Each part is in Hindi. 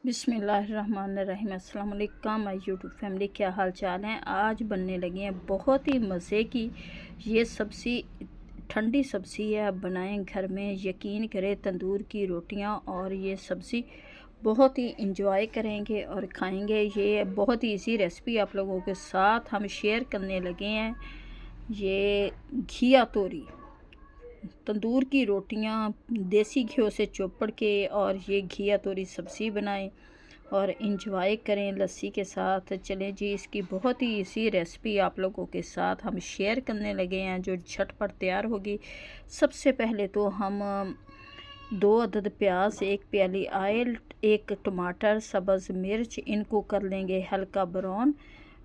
बिस्मिल्लाहिर्रहमानिर्रहीम। अस्सलाम वालेकुम माय यूट्यूब फैमिली, क्या हाल चाल है। आज बनने लगी है बहुत ही मज़े की ये सब्ज़ी, ठंडी सब्ज़ी है। आप बनाएं घर में, यकीन करें तंदूर की रोटियां और ये सब्ज़ी बहुत ही इंजॉय करेंगे और खाएंगे। ये बहुत ही इजी रेसिपी आप लोगों के साथ हम शेयर करने लगे हैं। ये घिया तोरी तंदूर की रोटियां देसी घियो से चोपड़ के और ये घिया तोरी सब्ज़ी बनाएं और इंजॉय करें लस्सी के साथ। चलें जी, इसकी बहुत ही इसी रेसिपी आप लोगों के साथ हम शेयर करने लगे हैं जो झटपट तैयार होगी। सबसे पहले तो हम 2 अदद प्याज, 1 प्याली आयल, 1 टमाटर, सब्ज़ मिर्च, इनको कर लेंगे हल्का ब्राउन।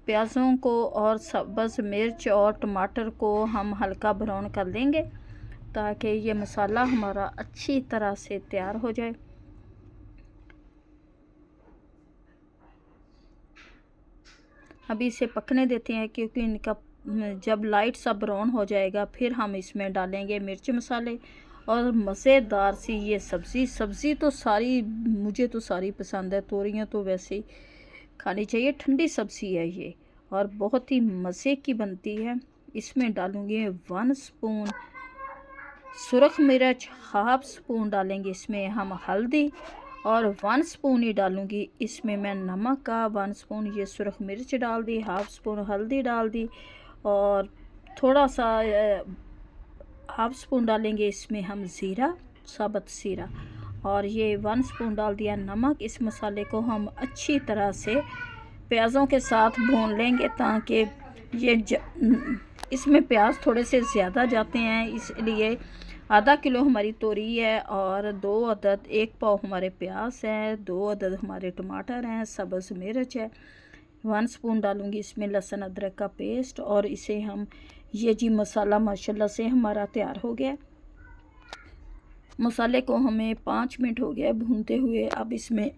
प्याज़ों को और सब्ज़ मिर्च और टमाटर को हम हल्का ब्राउन कर लेंगे ताकि ये मसाला हमारा अच्छी तरह से तैयार हो जाए। अभी इसे पकने देते हैं क्योंकि इनका जब लाइट सा ब्राउन हो जाएगा फिर हम इसमें डालेंगे मिर्च मसाले और मज़ेदार सी ये सब्ज़ी तो सारी, मुझे तो सारी पसंद है। तोरियां तो वैसे ही खानी चाहिए, ठंडी सब्ज़ी है ये और बहुत ही मज़े की बनती है। इसमें डालूँगी 1 स्पून सुरख मिर्च, हाफ स्पून डालेंगे इसमें हम हल्दी और 1 स्पून ही डालूँगी इसमें मैं नमक का। 1 स्पून ये सुरख मिर्च डाल दी, हाफ स्पून हल्दी डाल दी और थोड़ा सा हाफ स्पून डालेंगे इसमें हम ज़ीरा, साबुत ज़ीरा और ये 1 स्पून डाल दिया नमक। इस मसाले को हम अच्छी तरह से प्याज़ों के साथ भून लेंगे ताकि ये इसमें प्याज थोड़े से ज़्यादा जाते हैं, इसलिए आधा किलो हमारी तोरी है और 2 अदद 1 पाव हमारे प्याज हैं, 2 अदद हमारे टमाटर हैं, सब्ज़ मिर्च है। 1 स्पून डालूंगी इसमें लहसुन अदरक का पेस्ट और इसे हम ये जी मसाला माशाल्लाह से हमारा तैयार हो गया। मसाले को हमें 5 मिनट हो गया भूनते हुए। अब इसमें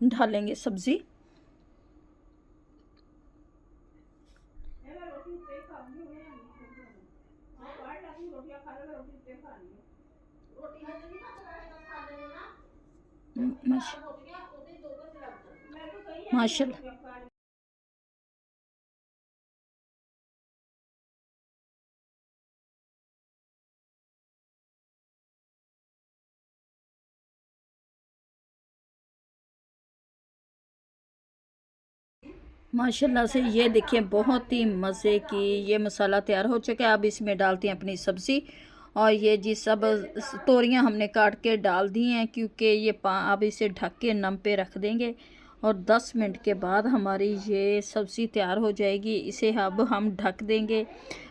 डालेंगे सब्ज़ी। माशाल्लाह माशाल्लाह से ये देखिए बहुत ही मज़े की ये मसाला तैयार हो चुका है। अब इसमें डालती हैं अपनी सब्ज़ी और ये जी सब तोरियां हमने काट के डाल दी हैं क्योंकि ये अब इसे ढक के नम पे रख देंगे और 10 मिनट के बाद हमारी ये सब्ज़ी तैयार हो जाएगी। इसे अब हम ढक देंगे,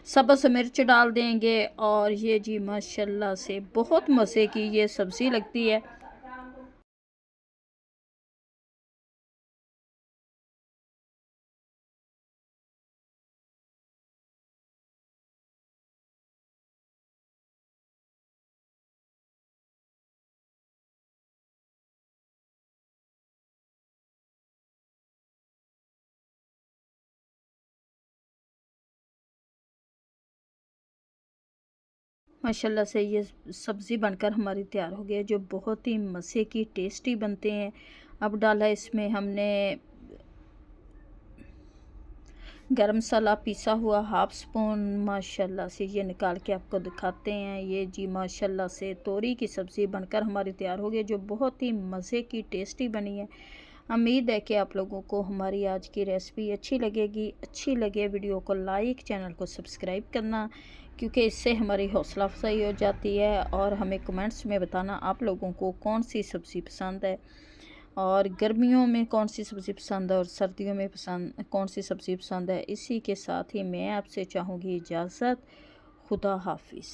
सब्ज़ मिर्च डाल देंगे और ये जी माशाल्लाह से बहुत मज़े की ये सब्ज़ी लगती है। माशाल्लाह से ये सब्ज़ी बनकर हमारी तैयार हो गई है जो बहुत ही मज़े की टेस्टी बनते हैं। अब डाला इसमें हमने गरम मसाला पीसा हुआ हाफ स्पून। माशाल्लाह से ये निकाल के आपको दिखाते हैं। ये जी माशाल्लाह से तोरी की सब्ज़ी बनकर हमारी तैयार हो गई जो बहुत ही मज़े की टेस्टी बनी है। उम्मीद है कि आप लोगों को हमारी आज की रेसिपी अच्छी लगेगी। अच्छी लगे वीडियो को लाइक, चैनल को सब्सक्राइब करना क्योंकि इससे हमारी हौसला अफजाई हो जाती है और हमें कमेंट्स में बताना आप लोगों को कौन सी सब्ज़ी पसंद है और गर्मियों में कौन सी सब्ज़ी पसंद है और सर्दियों में पसंद कौन सी सब्ज़ी पसंद है। इसी के साथ ही मैं आपसे चाहूँगी इजाज़त। खुदा हाफिज़।